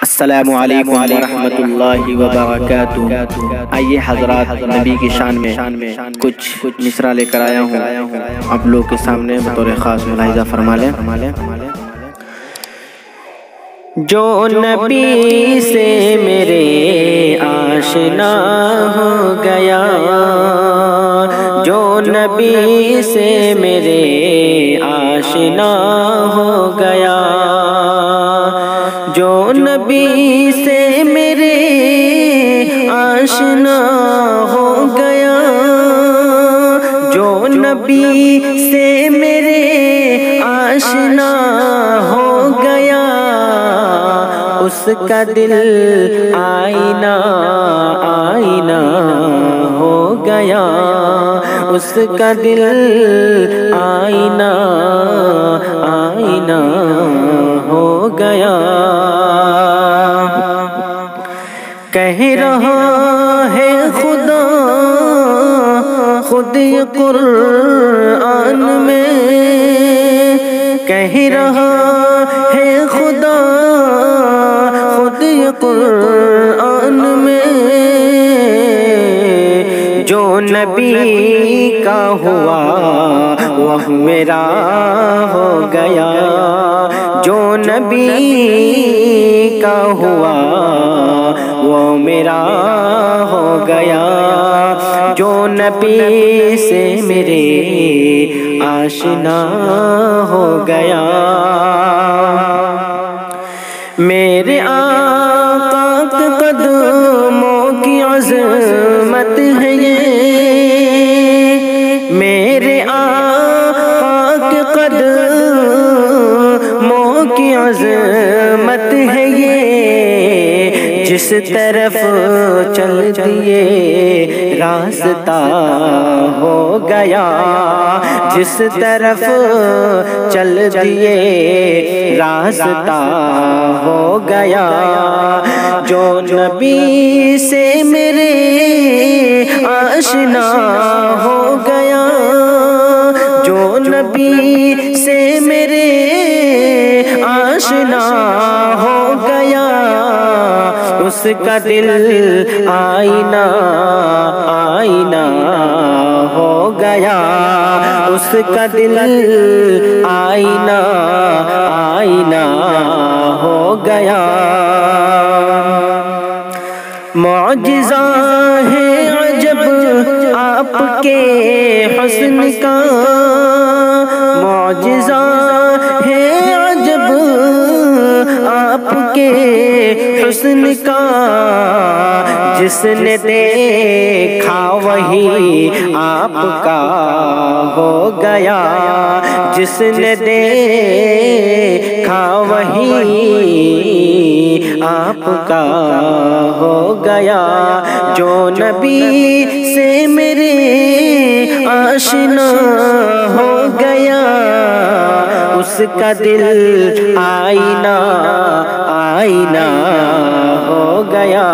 السلام علیکم ورحمۃ اللہ وبرکاتہ۔ آئیے حضرات، نبی کی شان میں کچھ مصرع لے کر آیا ہوں، آپ لوگ کے سامنے بطور خاص ملاحظہ فرما لیں۔ جو نبی سے میرے آشنا ہو گیا، جو نبی سے میرے آشنا ہو گیا، جو نبی سے میرے آشنا ہو گیا، جو نبی سے میرے آشنا ہو گیا، اس کا دل آئینہ آئینہ ہو گیا، اس کا دل آئینہ آئینہ ہو گیا۔ کہہ رہا ہے خدا خود قرآن میں، کہہ رہا ہے خدا خود قرآن میں، جو نبی کا ہوا وہ میرا ہو گیا، جو نبی کا ہوا وہ میرا ہو گیا، جو نبی سے میرے آشنا ہو گیا۔ میرے آقا کے قدموں کی عظمت ہے یہ، میرے آقا کے قدموں کی عظمت ہے یہ، جس طرف چل دیے راستہ ہو گیا، جس طرف چل دیے راستہ ہو گیا، جو نبی سے میرے آشنا ہو گیا، جو نبی سے میرے آشنا ہو گیا، اس کا دل آئینہ آئینہ ہو گیا، اس کا دل آئینہ آئینہ ہو گیا۔ معجزہ ہے عجب آپ کے حسن کا، معجزہ ہے عجب آپ کے حسن کا، جس نے دیکھا وہی آپ کا ہو گیا، جس نے دیکھا وہی آپ کا ہو گیا، جو نبی سے میرے آشنا ہو گیا، اس کا دل آئینہ آئینہ ہو گیا۔